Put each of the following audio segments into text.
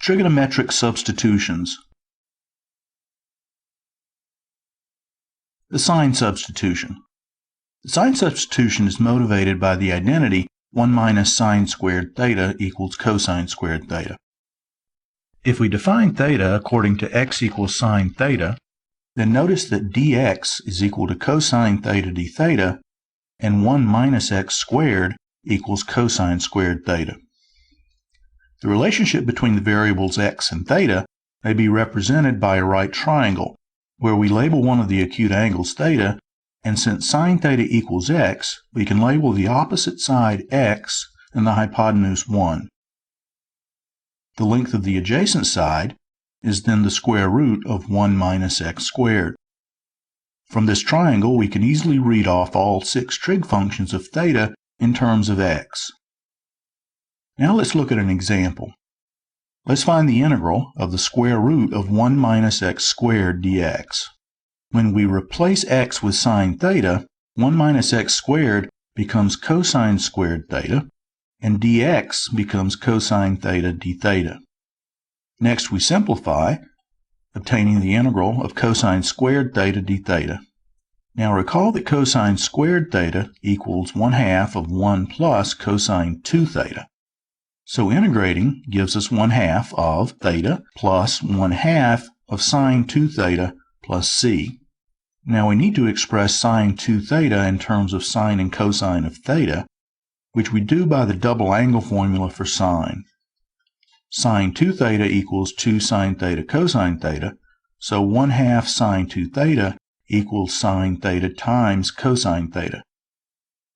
Trigonometric substitutions. The sign substitution. The sign substitution is motivated by the identity 1 minus sine squared theta equals cosine squared theta. If we define theta according to x equals sine theta, then notice that dx is equal to cosine theta d theta, and 1 minus x squared equals cosine squared theta. The relationship between the variables x and theta may be represented by a right triangle, where we label one of the acute angles theta, and since sine theta equals x, we can label the opposite side x and the hypotenuse 1. The length of the adjacent side is then the square root of 1 minus x squared. From this triangle, we can easily read off all 6 trig functions of theta in terms of x. Now let's look at an example. Let's find the integral of the square root of 1 minus x squared dx. When we replace x with sine theta, 1 minus x squared becomes cosine squared theta, and dx becomes cosine theta d theta. Next we simplify, obtaining the integral of cosine squared theta d theta. Now recall that cosine squared theta equals 1/2 of 1 plus cosine 2 theta. So integrating gives us 1/2 of theta plus 1/2 of sine 2 theta plus c. Now we need to express sine 2 theta in terms of sine and cosine of theta, which we do by the double angle formula for sine. Sine 2 theta equals 2 sine theta cosine theta, so 1/2 sine 2 theta equals sine theta times cosine theta.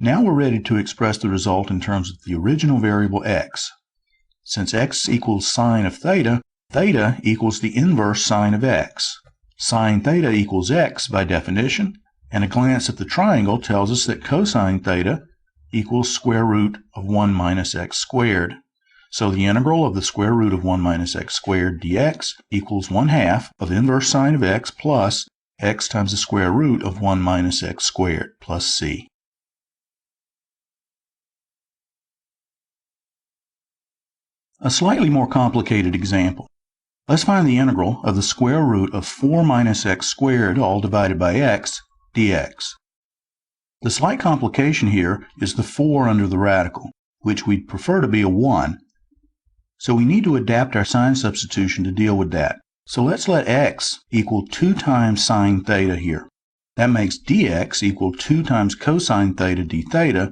Now we're ready to express the result in terms of the original variable x. Since x equals sine of theta, theta equals the inverse sine of x. Sine theta equals x by definition, and a glance at the triangle tells us that cosine theta equals square root of 1 minus x squared. So the integral of the square root of 1 minus x squared dx equals 1/2 of inverse sine of x plus x times the square root of 1 minus x squared plus c. A slightly more complicated example. Let's find the integral of the square root of 4 minus x squared all divided by x dx. The slight complication here is the 4 under the radical, which we'd prefer to be a 1. So we need to adapt our sign substitution to deal with that. So let's let x equal 2 times sine theta here. That makes dx equal 2 times cosine theta d theta,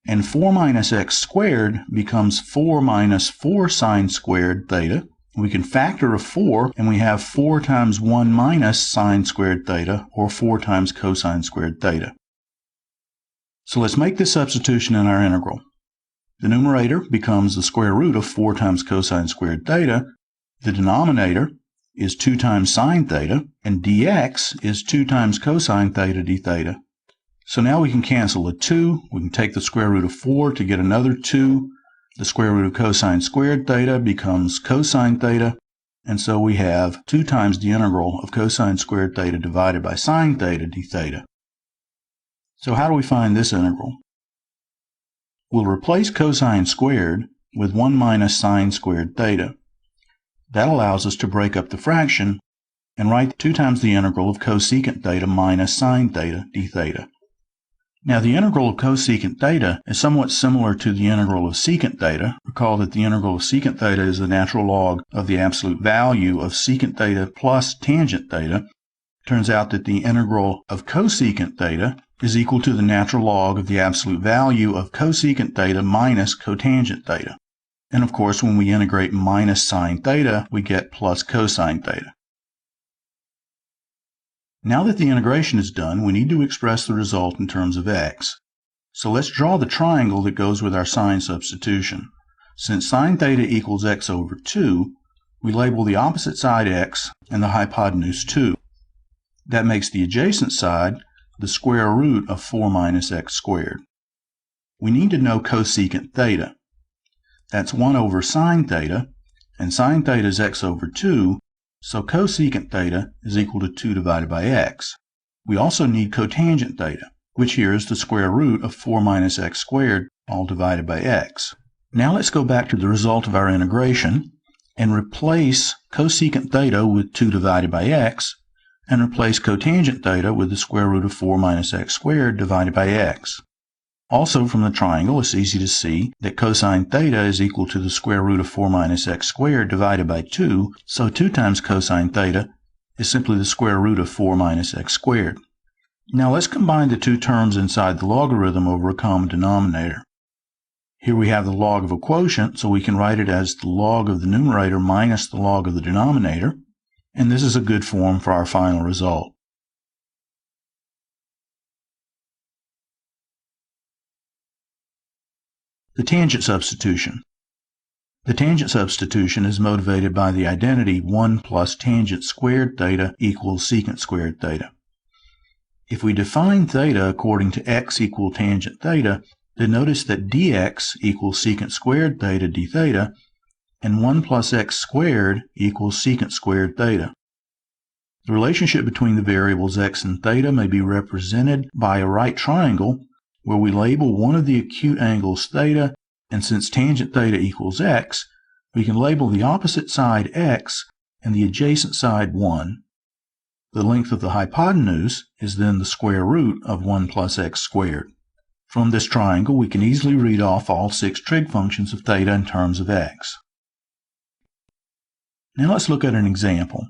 and 4 minus x squared becomes 4 minus 4 sine squared theta. We can factor a 4, and we have 4 times 1 minus sine squared theta, or 4 times cosine squared theta. So let's make this substitution in our integral. The numerator becomes the square root of 4 times cosine squared theta. The denominator is 2 times sine theta, and dx is 2 times cosine theta d theta. So now we can cancel a 2. We can take the square root of 4 to get another 2. The square root of cosine squared theta becomes cosine theta, and so we have 2 times the integral of cosine squared theta divided by sine theta d theta. So how do we find this integral? We'll replace cosine squared with 1 minus sine squared theta. That allows us to break up the fraction and write 2 times the integral of cosecant theta minus sine theta d theta. Now the integral of cosecant theta is somewhat similar to the integral of secant theta. Recall that the integral of secant theta is the natural log of the absolute value of secant theta plus tangent theta. Turns out that the integral of cosecant theta is equal to the natural log of the absolute value of cosecant theta minus cotangent theta. And of course, when we integrate minus sine theta, we get plus cosine theta. Now that the integration is done, we need to express the result in terms of x. So let's draw the triangle that goes with our sign substitution. Since sine theta equals x over 2, we label the opposite side x and the hypotenuse 2. That makes the adjacent side the square root of 4 minus x squared. We need to know cosecant theta. That's 1 over sine theta, and sine theta is x over 2, so cosecant theta is equal to 2 divided by x. We also need cotangent theta, which here is the square root of 4 minus x squared, all divided by x. Now let's go back to the result of our integration. and replace cosecant theta with 2 divided by x, and replace cotangent theta with the square root of 4 minus x squared divided by x. Also from the triangle, it's easy to see that cosine theta is equal to the square root of 4 minus x squared divided by 2, so 2 times cosine theta is simply the square root of 4 minus x squared. Now let's combine the two terms inside the logarithm over a common denominator. Here we have the log of a quotient, so we can write it as the log of the numerator minus the log of the denominator, and this is a good form for our final result. The tangent substitution. The tangent substitution is motivated by the identity 1 plus tangent squared theta equals secant squared theta. If we define theta according to x equal tangent theta, then notice that dx equals secant squared theta d theta, and 1 plus x squared equals secant squared theta. The relationship between the variables x and theta may be represented by a right triangle where we label one of the acute angles theta, and since tangent theta equals x, we can label the opposite side x and the adjacent side 1. The length of the hypotenuse is then the square root of 1 plus x squared. From this triangle, we can easily read off all 6 trig functions of theta in terms of x. Now let's look at an example.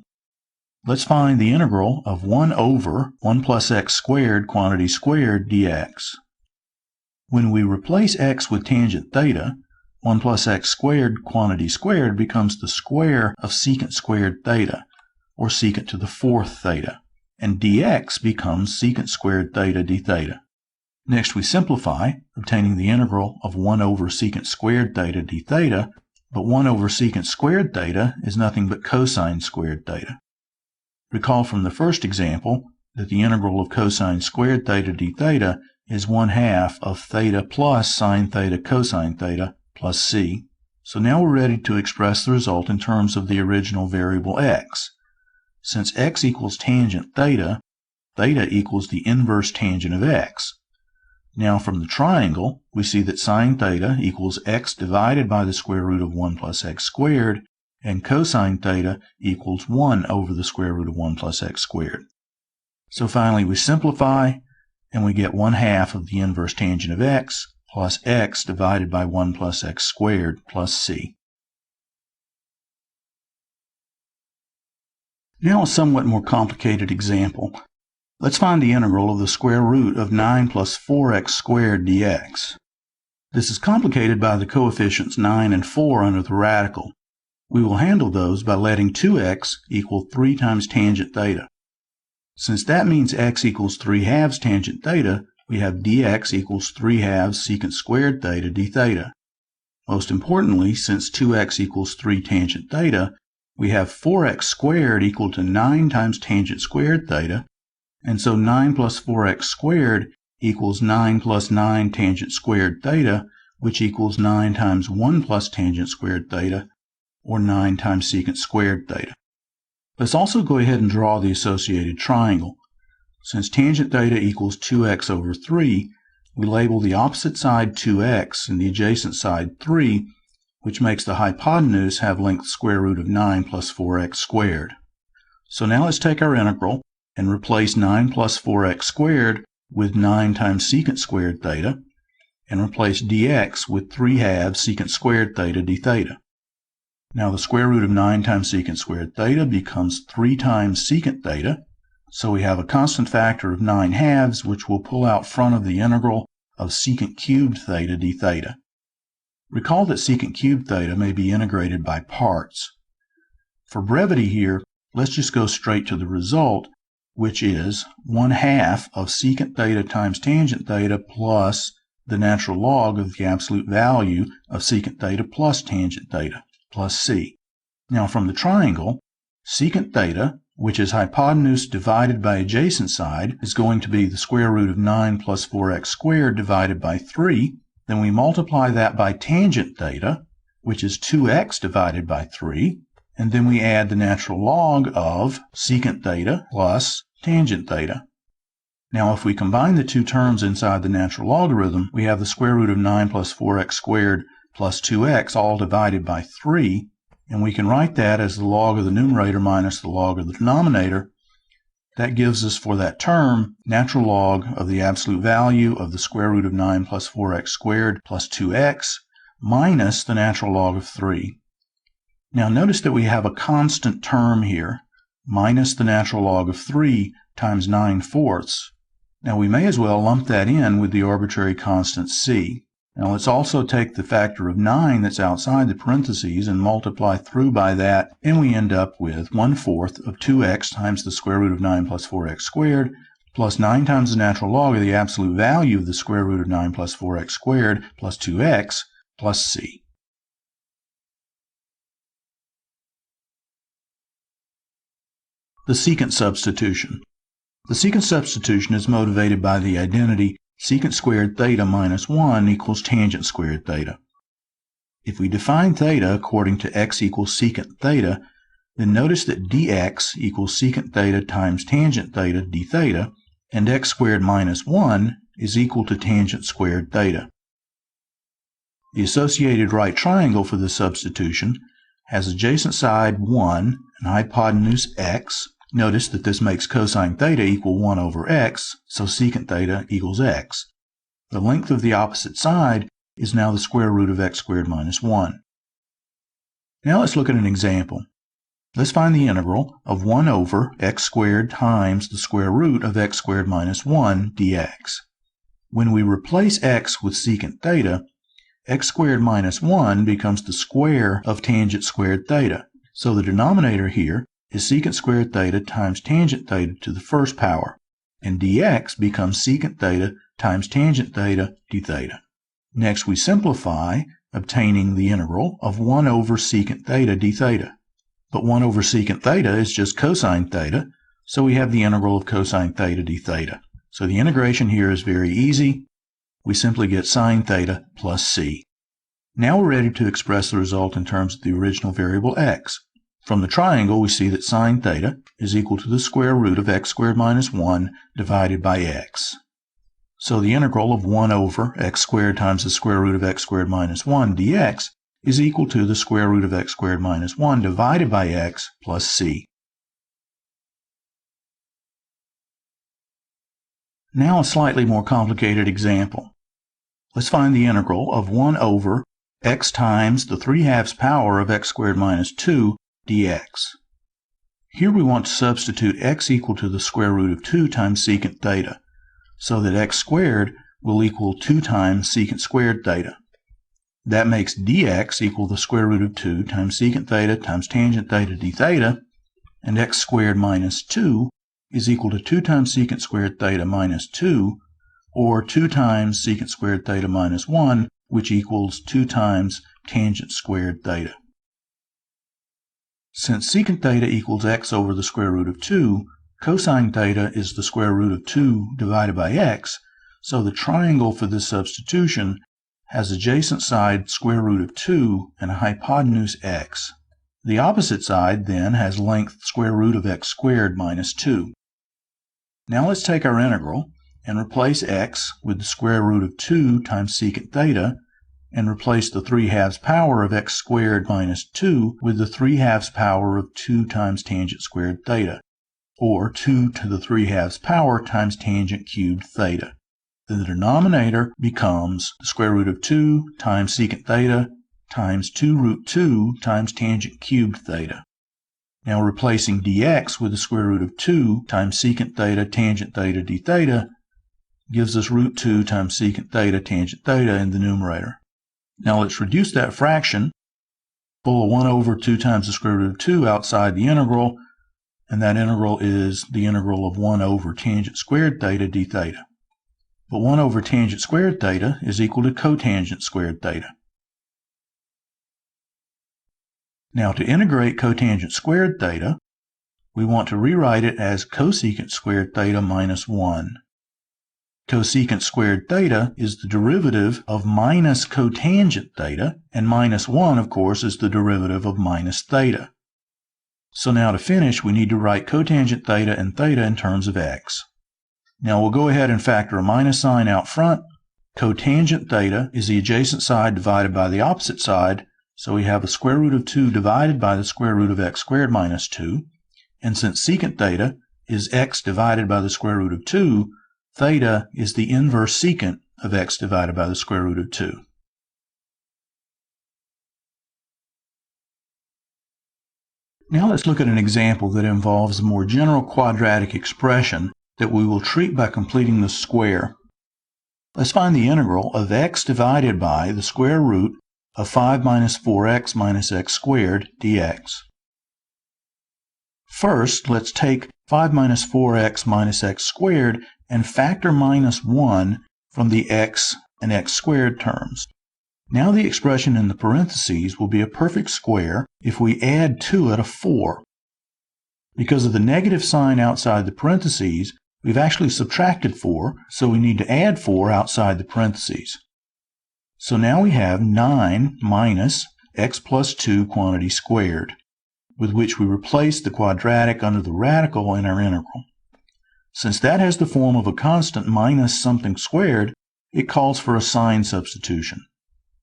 Let's find the integral of 1 over 1 plus x squared quantity squared dx. When we replace x with tangent theta, 1 plus x squared quantity squared becomes the square of secant squared theta, or secant to the 4th theta, and dx becomes secant squared theta d theta. Next we simplify, obtaining the integral of 1 over secant squared theta d theta, but 1 over secant squared theta is nothing but cosine squared theta. Recall from the first example that the integral of cosine squared theta d theta is 1/2 of theta plus sine theta cosine theta plus c. So now we're ready to express the result in terms of the original variable x. Since x equals tangent theta, theta equals the inverse tangent of x. Now from the triangle, we see that sine theta equals x divided by the square root of 1 plus x squared, and cosine theta equals 1 over the square root of 1 plus x squared. So finally we simplify, and we get 1/2 of the inverse tangent of x plus x divided by 1 plus x squared plus c. Now a somewhat more complicated example. Let's find the integral of the square root of 9 plus 4x squared dx. This is complicated by the coefficients 9 and 4 under the radical. We will handle those by letting 2x equal 3 times tangent theta. Since that means x equals 3/2 tangent theta, we have dx equals 3/2 secant squared theta d theta. Most importantly, since 2x equals 3 tangent theta, we have 4x squared equal to 9 times tangent squared theta, and so 9 plus 4x squared equals 9 plus 9 tangent squared theta, which equals 9 times 1 plus tangent squared theta, or 9 times secant squared theta. Let's also go ahead and draw the associated triangle. Since tangent theta equals 2x over 3, we label the opposite side 2x and the adjacent side 3, which makes the hypotenuse have length square root of 9 plus 4x squared. So now let's take our integral and replace 9 plus 4x squared with 9 times secant squared theta, and replace dx with 3/2 secant squared theta d theta. Now the square root of 9 times secant squared theta becomes 3 times secant theta, so we have a constant factor of 9/2, which will pull out front of the integral of secant cubed theta d theta. Recall that secant cubed theta may be integrated by parts. For brevity here, let's just go straight to the result, which is 1/2 of secant theta times tangent theta plus the natural log of the absolute value of secant theta plus tangent theta plus c. Now from the triangle, secant theta, which is hypotenuse divided by adjacent side, is going to be the square root of 9 plus 4x squared divided by 3. Then we multiply that by tangent theta, which is 2x divided by 3, and then we add the natural log of secant theta plus tangent theta. Now if we combine the two terms inside the natural logarithm, we have the square root of 9 plus 4x squared plus 2x all divided by 3, And we can write that as the log of the numerator minus the log of the denominator. That gives us for that term natural log of the absolute value of the square root of 9 plus 4x squared plus 2x minus the natural log of 3. Now notice that we have a constant term here, minus the natural log of 3 times 9/4. Now we may as well lump that in with the arbitrary constant c. Now let's also take the factor of 9 that's outside the parentheses and multiply through by that, and we end up with 1/4 of 2x times the square root of 9 plus 4x squared plus 9 times the natural log of the absolute value of the square root of 9 plus 4x squared plus 2x plus c. The secant substitution. The secant substitution is motivated by the identity secant squared theta minus 1 equals tangent squared theta. If we define theta according to x equals secant theta, then notice that dx equals secant theta times tangent theta d theta, and x squared minus 1 is equal to tangent squared theta. The associated right triangle for this substitution has adjacent side 1 and hypotenuse x. Notice that this makes cosine theta equal 1 over x, so secant theta equals x. The length of the opposite side is now the square root of x squared minus 1. Now let's look at an example. Let's find the integral of 1 over x squared times the square root of x squared minus 1 dx. When we replace x with secant theta, x squared minus 1 becomes the square of tangent squared theta. So the denominator here is secant squared theta times tangent theta to the first power, and dx becomes secant theta times tangent theta d theta. Next we simplify, obtaining the integral of 1 over secant theta d theta. But 1 over secant theta is just cosine theta, so we have the integral of cosine theta d theta. So the integration here is very easy. We simply get sine theta plus c. Now we're ready to express the result in terms of the original variable x. From the triangle, we see that sine theta is equal to the square root of x squared minus 1 divided by x. So the integral of 1 over x squared times the square root of x squared minus 1 dx is equal to the square root of x squared minus 1 divided by x plus c. Now a slightly more complicated example. Let's find the integral of 1 over x times the 3/2 power of x squared minus 2 dx. Here we want to substitute x equal to the square root of 2 times secant theta, so that x squared will equal 2 times secant squared theta. That makes dx equal the square root of 2 times secant theta times tangent theta d theta, and x squared minus 2 is equal to 2 times secant squared theta minus 2, or 2 times secant squared theta minus 1, which equals 2 times tangent squared theta. Since secant theta equals x over the square root of 2, cosine theta is the square root of 2 divided by x, so the triangle for this substitution has adjacent side square root of 2 and a hypotenuse x. The opposite side then has length square root of x squared minus 2. Now let's take our integral and replace x with the square root of 2 times secant theta, and replace the 3/2 power of x squared minus 2 with the 3/2 power of 2 times tangent squared theta, or 2 to the 3/2 power times tangent cubed theta. Then the denominator becomes the square root of 2 times secant theta times 2 root 2 times tangent cubed theta. Now replacing dx with the square root of 2 times secant theta tangent theta d theta gives us root 2 times secant theta tangent theta in the numerator. Now let's reduce that fraction, pull a 1 over 2 times the square root of 2 outside the integral, and that integral is the integral of 1 over tangent squared theta d theta. But 1 over tangent squared theta is equal to cotangent squared theta. Now to integrate cotangent squared theta, we want to rewrite it as cosecant squared theta minus 1. Cosecant squared theta is the derivative of minus cotangent theta, and minus 1, of course, is the derivative of minus theta. So now to finish, we need to write cotangent theta and theta in terms of x. Now we'll go ahead and factor a minus sign out front. Cotangent theta is the adjacent side divided by the opposite side, So we have the square root of 2 divided by the square root of x squared minus 2. And since secant theta is x divided by the square root of 2, theta is the inverse secant of x divided by the square root of 2. Now let's look at an example that involves a more general quadratic expression that we will treat by completing the square. Let's find the integral of x divided by the square root of 5 minus 4x minus x squared dx. First, let's take 5 minus 4x minus x squared and factor minus 1 from the x and x squared terms. Now the expression in the parentheses will be a perfect square if we add to it a 4. Because of the negative sign outside the parentheses, we've actually subtracted 4, so we need to add 4 outside the parentheses. So now we have 9 minus x plus 2 quantity squared, with which we replace the quadratic under the radical in our integral. Since that has the form of a constant minus something squared, it calls for a sign substitution.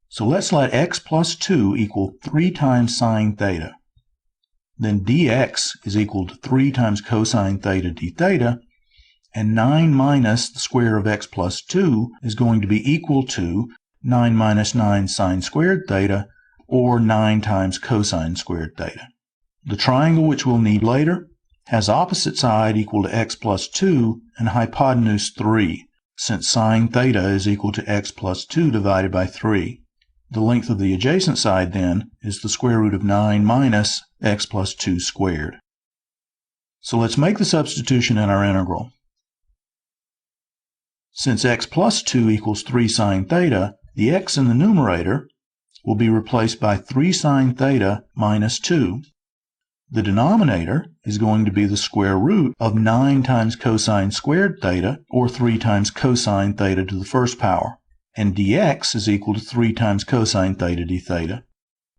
So let's let x plus 2 equal 3 times sine theta. Then dx is equal to 3 times cosine theta d theta, and 9 minus the square of x plus 2 is going to be equal to 9 minus 9 sine squared theta, or 9 times cosine squared theta. The triangle, which we'll need later, has opposite side equal to x plus 2 and hypotenuse 3, since sine theta is equal to x plus 2 divided by 3. The length of the adjacent side, then, is the square root of 9 minus x plus 2 squared. So let's make the substitution in our integral. Since x plus 2 equals 3 sine theta, the x in the numerator will be replaced by 3 sine theta minus 2. The denominator is going to be the square root of 9 times cosine squared theta, or 3 times cosine theta to the first power. And dx is equal to 3 times cosine theta d theta.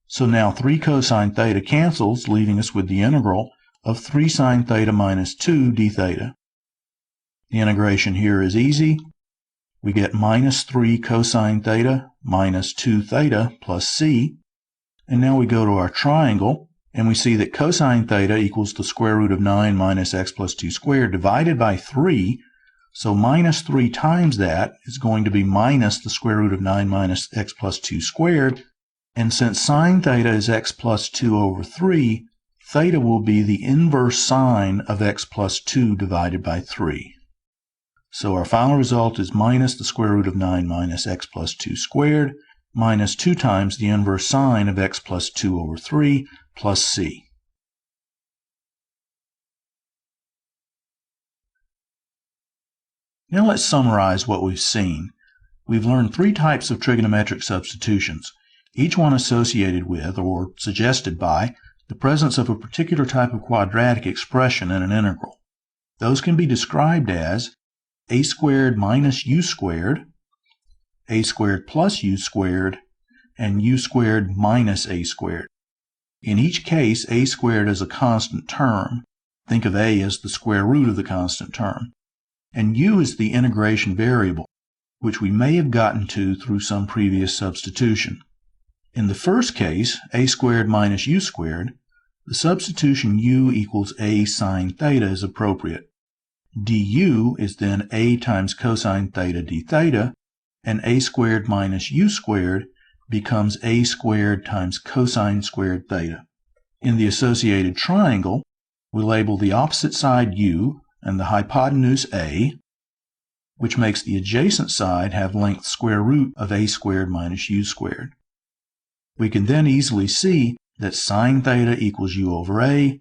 So now 3 cosine theta cancels, leaving us with the integral of 3 sine theta minus 2 d theta. The integration here is easy. We get minus 3 cosine theta minus 2 theta plus c. And now we go to our triangle, and we see that cosine theta equals the square root of 9 minus x plus 2 squared divided by 3. So minus 3 times that is going to be minus the square root of 9 minus x plus 2 squared. And since sine theta is x plus 2 over 3, theta will be the inverse sine of x plus 2 divided by 3. So our final result is minus the square root of 9 minus x plus 2 squared minus 2 times the inverse sine of x plus 2 over 3 plus c. Now let's summarize what we've seen. We've learned 3 types of trigonometric substitutions, each one associated with, or suggested by, the presence of a particular type of quadratic expression in an integral. Those can be described as a squared minus u squared, a squared plus u squared, and u squared minus a squared. In each case, a squared is a constant term. Think of a as the square root of the constant term. And u is the integration variable, which we may have gotten to through some previous substitution. In the first case, a squared minus u squared, the substitution u equals a sine theta is appropriate. Du is then a times cosine theta d theta, and a squared minus u squared becomes a squared times cosine squared theta. In the associated triangle, we label the opposite side u and the hypotenuse a, which makes the adjacent side have length square root of a squared minus u squared. We can then easily see that sine theta equals u over a,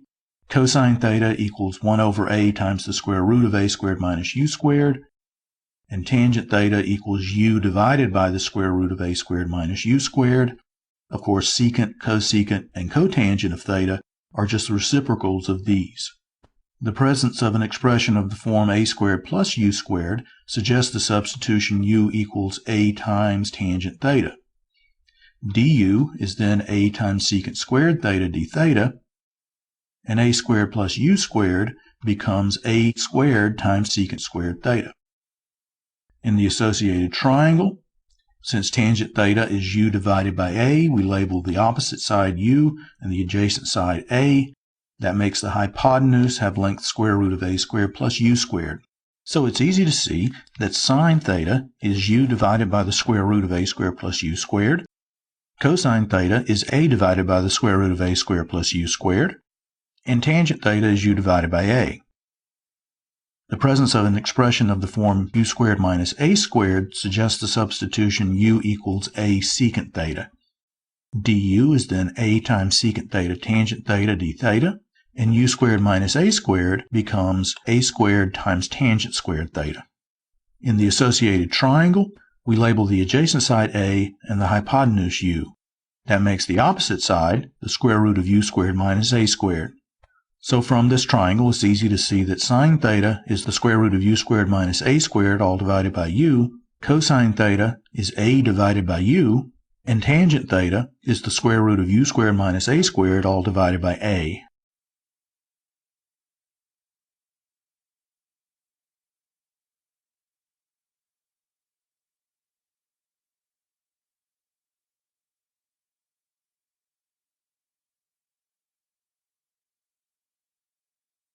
cosine theta equals 1 over a times the square root of a squared minus u squared, and tangent theta equals u divided by the square root of a squared minus u squared. Of course, secant, cosecant, and cotangent of theta are just the reciprocals of these. The presence of an expression of the form a squared plus u squared suggests the substitution u equals a times tangent theta. Du is then a times secant squared theta d theta, and a squared plus u squared becomes a squared times secant squared theta. In the associated triangle, Since tangent theta is u divided by a, we label the opposite side u and the adjacent side a. That makes the hypotenuse have length square root of a squared plus u squared. So it's easy to see that sine theta is u divided by the square root of a squared plus u squared. Cosine theta is a divided by the square root of a squared plus u squared. And tangent theta is u divided by a. The presence of an expression of the form u squared minus a squared suggests the substitution u equals a secant theta. Du is then a times secant theta tangent theta d theta, and u squared minus a squared becomes a squared times tangent squared theta. In the associated triangle, we label the adjacent side a and the hypotenuse u. That makes the opposite side the square root of u squared minus a squared. So from this triangle, it's easy to see that sine theta is the square root of u squared minus a squared all divided by u, cosine theta is a divided by u, and tangent theta is the square root of u squared minus a squared all divided by a.